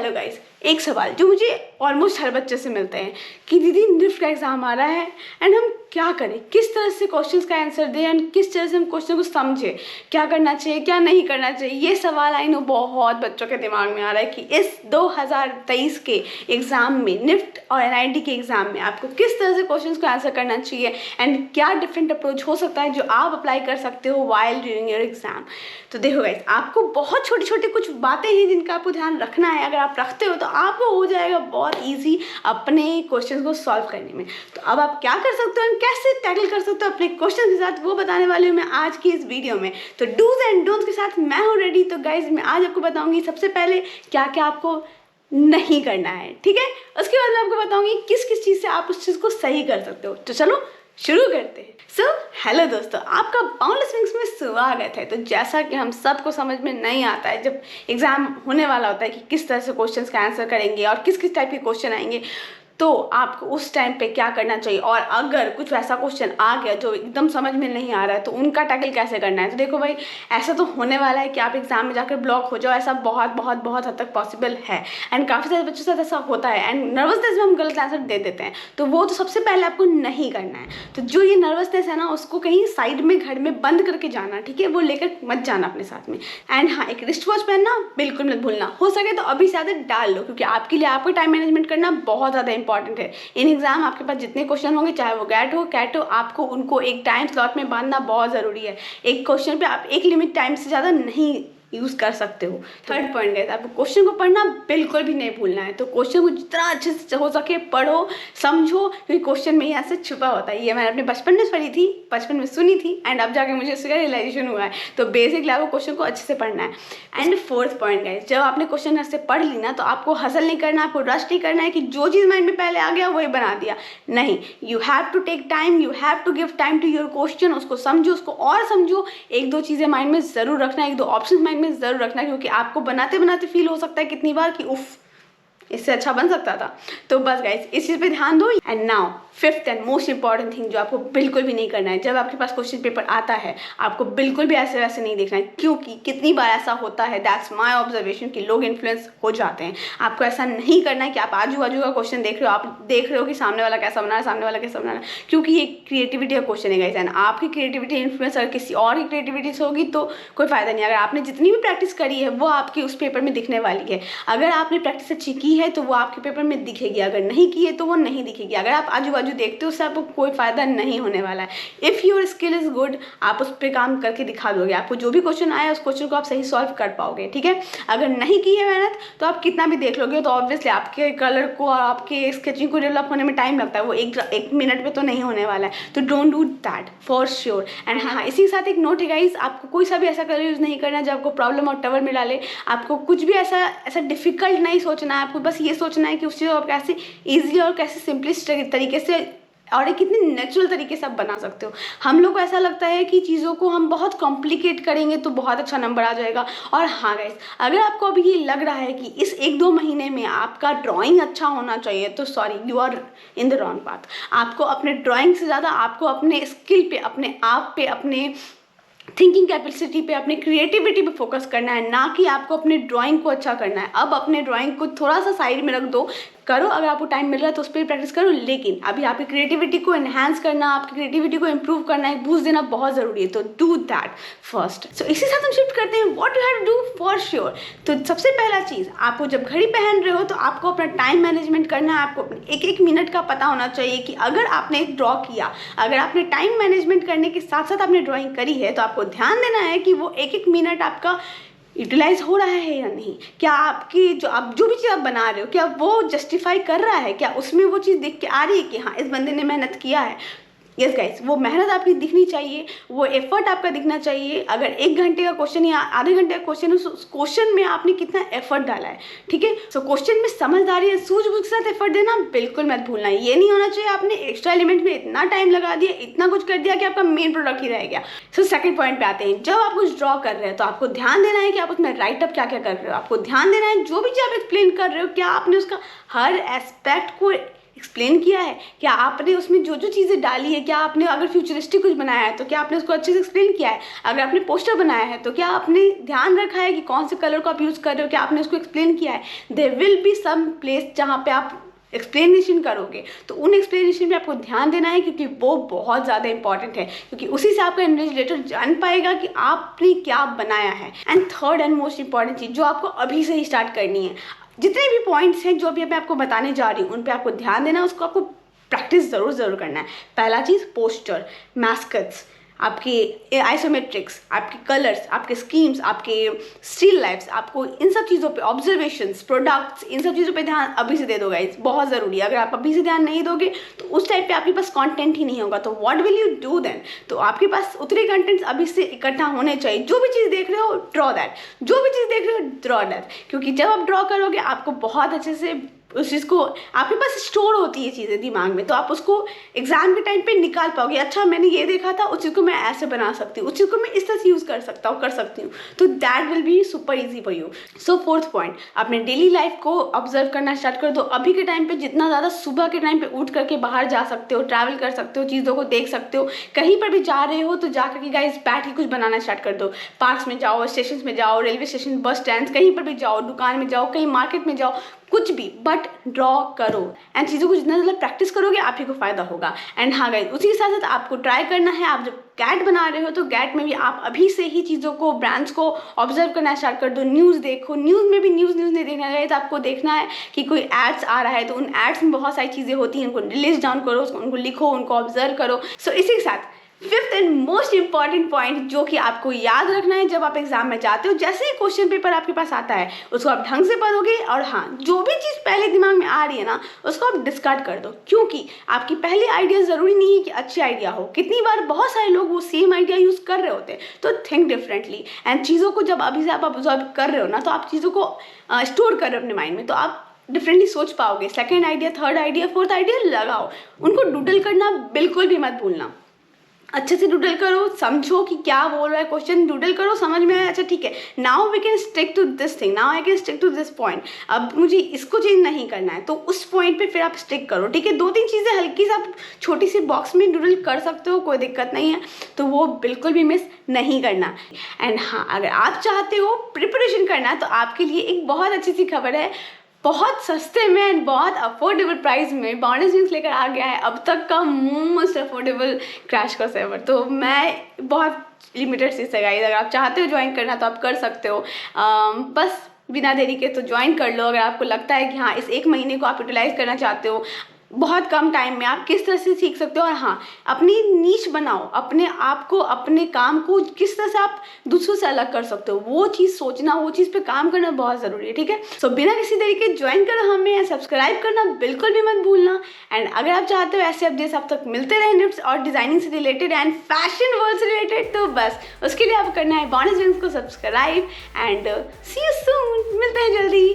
Hello guys, एक सवाल जो मुझे ऑलमोस्ट हर बच्चे से मिलते हैं कि दीदी निफ्ट का एग्ज़ाम आ रहा है एंड हम क्या करें, किस तरह से क्वेश्चंस का आंसर दें एंड किस तरह से हम क्वेश्चन को समझें, क्या करना चाहिए क्या नहीं करना चाहिए। ये सवाल आई नो बहुत बच्चों के दिमाग में आ रहा है कि इस 2023 के एग्ज़ाम में निफ्ट और एनआईटी के एग्ज़ाम में आपको किस तरह से क्वेश्चंस को आंसर करना चाहिए एंड क्या डिफरेंट अप्रोच हो सकता है जो आप अप्लाई कर सकते हो वाइल ड्यूरिंग योर एग्ज़ाम। तो देखो गाइस, आपको बहुत छोटी छोटी कुछ बातें हैं जिनका आपको ध्यान रखना है। अगर आप रखते हो तो आपको हो जाएगा बहुत ईजी अपने क्वेश्चन को सॉल्व करने में। तो अब आप क्या कर सकते हो, कैसे टैकल कर सकते हो अपने क्वेश्चन के साथ, वो बताने वाली हूँ मैं आज की इस वीडियो में। तो डूज एंड डोंट्स के साथ मैं हूँ रेडी। तो गाइज मैं आज आपको बताऊंगी सबसे पहले क्या क्या आपको नहीं करना है, ठीक है। उसके बाद मैं आपको बताऊंगी किस किस चीज़ से आप उस चीज़ को सही कर सकते हो। तो चलो शुरू करते हैं। हेलो दोस्तों, आपका बाउंडलेस विंग्स में स्वागत है। तो जैसा कि हम सबको समझ में नहीं आता है जब एग्ज़ाम होने वाला होता है कि किस तरह से क्वेश्चंस का आंसर करेंगे और किस किस टाइप के क्वेश्चन आएंगे, तो आपको उस टाइम पे क्या करना चाहिए। और अगर कुछ ऐसा क्वेश्चन आ गया जो एकदम समझ में नहीं आ रहा है तो उनका टैकल कैसे करना है। तो देखो भाई, ऐसा तो होने वाला है कि आप एग्जाम में जाकर ब्लॉक हो जाओ, ऐसा बहुत बहुत बहुत हद तक पॉसिबल है एंड काफ़ी सारे बच्चों के साथ ऐसा होता है एंड नर्वसनेस में हम गलत आंसर दे देते हैं। तो वो तो सबसे पहले आपको नहीं करना है। तो जो ये नर्वसनेस है ना, उसको कहीं साइड में घर में बंद करके जाना, ठीक है, वो लेकर मत जाना अपने साथ में। एंड हाँ, एक रिस्ट वॉच पहनना बिल्कुल मत भूलना। हो सके तो अभी से आदत डाल लो, क्योंकि आपके लिए आपको टाइम मैनेजमेंट करना बहुत ज़्यादा इंपॉर्टेंट है। इन एग्जाम आपके पास जितने क्वेश्चन होंगे, चाहे वो गैट हो कैट हो, आपको उनको एक टाइम स्लॉट में बांधना बहुत ज़रूरी है। एक क्वेश्चन पे आप एक लिमिट टाइम से ज़्यादा नहीं यूज़ कर सकते हो। थर्ड पॉइंट है, आपको क्वेश्चन को पढ़ना बिल्कुल भी नहीं भूलना है। तो क्वेश्चन को जितना अच्छे से हो सके पढ़ो, समझो, क्योंकि क्वेश्चन में ही ऐसे छुपा होता है। ये मैंने अपने बचपन में पढ़ी थी, बचपन में सुनी थी एंड अब जाके मुझे इसका रियलाइजेशन हुआ है। तो बेसिकली आपको क्वेश्चन को अच्छे से पढ़ना है। एंड फोर्थ पॉइंट है, जब आपने क्वेश्चन अच्छे पढ़ ली ना, तो आपको हसल नहीं करना, आपको रश नहीं करना है कि जो चीज़ माइंड में पहले आ गया वही बना दिया। नहीं, you have to take time, you have to give time to your question. उसको समझो, उसको और समझो, एक दो चीज़ें माइंड में ज़रूर रखना, एक दो ऑप्शन माइंड में ज़रूर रखना, क्योंकि आपको बनाते बनाते फील हो सकता है कितनी बार कि उफ, इससे अच्छा बन सकता था। तो बस गाइस, इस चीज़ पे ध्यान दो। And now fifth and most important thing जो आपको बिल्कुल भी नहीं करना है, जब आपके पास क्वेश्चन पेपर आता है आपको बिल्कुल भी ऐसे वैसे नहीं देखना है, क्योंकि कितनी बार ऐसा होता है, दैट्स माय ऑब्जर्वेशन, कि लोग इन्फ्लुएंस हो जाते हैं। आपको ऐसा नहीं करना है कि आप आजू बाजू का क्वेश्चन देख रहे हो, आप देख रहे हो कि सामने वाला कैसा बना रहा है, सामने वाला कैसा बना रहा है, क्योंकि ये क्रिएटिविटी का क्वेश्चन है गाइस। एंड आपकी क्रिएटिविटी इन्फ्लुएंस अगर किसी और की क्रिएटिविटी से होगी तो कोई फायदा नहीं। अगर आपने जितनी भी प्रैक्टिस करी है वो आपकी उस पेपर में दिखने वाली है। अगर आपने प्रैक्टिस अच्छी की है तो वो आपके पेपर में दिखेगी, अगर नहीं की है तो वो नहीं दिखेगी। अगर आप आजू बाजू देखते हो उससे आपको कोई फायदा नहीं होने वाला है। If your skill is good, आप उस पर काम करके दिखा दोगे, आपको जो भी क्वेश्चन आया उस क्वेश्चन को आप सही सॉल्व कर पाओगे, ठीक है। अगर नहीं की है मेहनत तो आप कितना भी देख लोगे तो ऑब्वियसली आपके कलर को और आपके स्केचिंग को डेवलप होने में टाइम लगता है, वो एक मिनट में तो नहीं होने वाला है। तो don't do that for sure. And हाँ, इसी के साथ एक नोट है गाइस, आपको कोई सा भी ऐसा कलर यूज़ नहीं करना जो आपको प्रॉब्लम और टवर में डाले। आपको कुछ भी ऐसा डिफिकल्ट नहीं सोचना है, आपको बस ये सोचना है कि उस चीज़ को आप कैसे ईजिली और कैसे सिंपलिस्ट तरीके से और एक कितने नेचुरल तरीके से आप बना सकते हो। हम लोग को ऐसा लगता है कि चीज़ों को हम बहुत कॉम्प्लिकेट करेंगे तो बहुत अच्छा नंबर आ जाएगा। और हाँ गाइस, अगर आपको अभी ये लग रहा है कि इस एक दो महीने में आपका ड्राइंग अच्छा होना चाहिए, तो sorry, you are in the wrong path. आपको अपने ड्राइंग से ज़्यादा आपको अपने स्किल पे, अपने आप पे, अपने थिंकिंग कैपेसिटी पे, अपनी क्रिएटिविटी पे फोकस करना है, ना कि आपको अपने ड्राइंग को अच्छा करना है। अब अपने ड्राइंग को थोड़ा सा साइड में रख दो, करो, अगर आपको टाइम मिल रहा है तो उस पर प्रैक्टिस करो, लेकिन अभी आपकी क्रिएटिविटी को एनहांस करना, आपकी क्रिएटिविटी को इम्प्रूव करना, एक बूस्ट देना बहुत ज़रूरी है। तो डू दैट फर्स्ट। सो इसी साथ हम शिफ्ट करते हैं what you have to do for sure. तो सबसे पहला चीज़, आपको जब घड़ी पहन रहे हो तो आपको अपना टाइम मैनेजमेंट करना है। आपको एक एक मिनट का पता होना चाहिए कि अगर आपने एक ड्रॉ किया, अगर आपने टाइम मैनेजमेंट करने के साथ साथ आपने ड्रॉइंग करी है, तो आपको ध्यान देना है कि वो एक एक मिनट आपका यूटिलाइज हो रहा है या नहीं। क्या आपकी जो भी चीज़ आप बना रहे हो, क्या वो जस्टिफाई कर रहा है, क्या उसमें वो चीज़ देख के आ रही है कि हाँ, इस बंदे ने मेहनत किया है। यस गाइस, वो मेहनत आपकी दिखनी चाहिए, वो एफर्ट आपका दिखना चाहिए। अगर 1 घंटे का क्वेश्चन या आधे घंटे का क्वेश्चन है, उस क्वेश्चन में आपने कितना एफर्ट डाला है, ठीक है। सो क्वेश्चन में समझदारी है, सूझबूझ के साथ एफर्ट देना बिल्कुल मत भूलना। ये नहीं होना चाहिए आपने एक्स्ट्रा एलिमेंट में इतना टाइम लगा दिया, इतना कुछ कर दिया कि आपका मेन प्रोडक्ट ही रह गया। सो सेकंड पॉइंट पे आते हैं, जब आप कुछ ड्रॉ कर रहे हैं तो आपको ध्यान देना है कि आप उसमें राइटअप क्या क्या कर रहे हो। आपको ध्यान देना है जो भी चीज़ आप एक्सप्लेन कर रहे हो, क्या आपने उसका हर एस्पेक्ट को एक्सप्लेन किया है? क्या आपने उसमें जो जो चीज़ें डाली है, क्या आपने अगर फ्यूचरिस्टिक कुछ बनाया है तो क्या आपने उसको अच्छे से एक्सप्लेन किया है? अगर आपने पोस्टर बनाया है तो क्या आपने ध्यान रखा है कि कौन से कलर को आप यूज़ कर रहे हो? क्या आपने उसको एक्सप्लेन किया है? There will be some place जहाँ पे आप एक्सप्लेनेशन करोगे, तो उन एक्सप्लेनेशन पे आपको ध्यान देना है, क्योंकि वो बहुत ज़्यादा इंपॉर्टेंट है, क्योंकि उसी से आपका इन्विजिलेटर जान पाएगा कि आपने क्या बनाया है। And third and most important चीज़ जो आपको अभी से ही स्टार्ट करनी है, जितने भी पॉइंट्स हैं जो अभी मैं आपको बताने जा रही हूँ उन पे आपको ध्यान देना, उसको आपको प्रैक्टिस ज़रूर करना है। पहला चीज़ पोस्टर, मैस्कट्स, आपके आइसोमेट्रिक्स, आपके कलर्स, आपके स्कीम्स, आपके स्टिल लाइफ्स, आपको इन सब चीज़ों पे ऑब्जर्वेशंस, प्रोडक्ट्स, इन सब चीज़ों पे ध्यान अभी से दे दो गाइस, बहुत ज़रूरी है। अगर आप अभी से ध्यान नहीं दोगे तो उस टाइप पे आपके पास कंटेंट ही नहीं होगा। तो what will you do then? तो आपके पास उतने कंटेंट्स अभी से इकट्ठा होने चाहिए। जो भी चीज़ देख रहे हो ड्रॉ दैट, जो भी चीज़ देख रहे हो ड्रॉ दैट, क्योंकि जब आप ड्रॉ करोगे आपको बहुत अच्छे से उस चीज़ को, आपके पास स्टोर होती है चीज़ें दिमाग में, तो आप उसको एग्जाम के टाइम पे निकाल पाओगे। अच्छा मैंने ये देखा था, उस चीज़ को मैं ऐसे बना सकती हूँ, उस चीज़ को मैं इस तरह से यूज़ कर सकती हूँ, तो that will be super easy for you. So fourth point, अपने डेली लाइफ को ऑब्जर्व करना स्टार्ट कर दो। अभी के टाइम पे जितना ज़्यादा सुबह के टाइम पे उठ करके बाहर जा सकते हो, ट्रैवल कर सकते हो, चीज़ों को देख सकते हो, कहीं पर भी जा रहे हो तो जा करके गाइस बैठ के कुछ बनाना स्टार्ट कर दो। पार्क्स में जाओ, स्टेशन में जाओ, रेलवे स्टेशन, बस स्टैंड, कहीं पर भी जाओ, दुकान में जाओ, कहीं मार्केट में जाओ, कुछ भी, बट ड्रॉ करो। एंड चीज़ों को जितना ज़्यादा प्रैक्टिस करोगे आप ही को फायदा होगा। एंड हाँ गाइस, उसी के साथ साथ आपको ट्राई करना है, आप जब गैट बना रहे हो तो गैट में भी आप अभी से ही चीज़ों को, ब्रांड्स को ऑब्जर्व करना स्टार्ट कर दो। न्यूज़ देखो, न्यूज़ में भी न्यूज़ नहीं देखना है तो आपको देखना है कि कोई एड्स आ रहा है तो उन एड्स में बहुत सारी चीज़ें होती हैं, उनको लिस्ट डाउन करो, उनको लिखो, उनको ऑब्जर्व करो। सो इसी के साथ fifth and most important point जो कि आपको याद रखना है जब आप एग्जाम में जाते हो, जैसे ही क्वेश्चन पेपर आपके पास आता है उसको आप ढंग से पढ़ोगे। और हाँ, जो भी चीज़ पहले दिमाग में आ रही है ना उसको आप डिस्कार्ड कर दो, क्योंकि आपकी पहली आइडिया ज़रूरी नहीं है कि अच्छी आइडिया हो। कितनी बार बहुत सारे लोग वो सेम आइडिया यूज़ कर रहे होते हैं। तो थिंक डिफरेंटली, एंड चीज़ों को जब अभी से आप ऑब्जर्व कर रहे हो ना, तो आप चीज़ों को स्टोर कर रहे हो अपने माइंड में, तो आप डिफरेंटली सोच पाओगे। Second idea, third idea, fourth idea लगाओ, उनको डूडल करना बिल्कुल भी मत भूलना। अच्छे से डूडल करो, समझो कि क्या बोल रहा है क्वेश्चन, डूडल करो, समझ में आया, अच्छा ठीक है, now we can stick to this thing, now I can stick to this point, अब मुझे इसको चेंज नहीं करना है, तो उस पॉइंट पे फिर आप स्टिक करो। ठीक है, दो तीन चीज़ें हल्की सी आप छोटी सी बॉक्स में डूडल कर सकते हो, कोई दिक्कत नहीं है, तो वो बिल्कुल भी मिस नहीं करना। एंड हाँ, अगर आप चाहते हो प्रिपरेशन करना तो आपके लिए एक बहुत अच्छी सी खबर है, बहुत सस्ते में एंड बहुत अफोर्डेबल प्राइस में बाउंडेस विंग्स लेकर आ गया है अब तक का most affordable crash course ever. तो मैं बहुत लिमिटेड सीट्स है गाइस, अगर आप चाहते हो ज्वाइन करना तो आप कर सकते हो। बस बिना देरी के तो ज्वाइन कर लो, अगर आपको लगता है कि हाँ इस एक महीने को आप यूटिलाइज करना चाहते हो, बहुत कम टाइम में आप किस तरह से सीख सकते हो। और हाँ, अपनी नीश बनाओ, अपने आप को, अपने काम को किस तरह से आप दूसरों से अलग कर सकते हो, वो चीज़ सोचना, वो चीज़ पे काम करना बहुत ज़रूरी है। ठीक है, सो बिना किसी तरीके ज्वाइन करो हमें, सब्सक्राइब करना बिल्कुल भी मत भूलना। एंड अगर आप चाहते हो ऐसे अपडेट्स आप तक मिलते रहे टिप्स और डिजाइनिंग से रिलेटेड एंड फैशन वर्ल्ड से रिलेटेड, तो बस उसके लिए आपको करना है बाउंडेस विंग्स को subscribe. And see you soon, मिलते हैं जल्दी।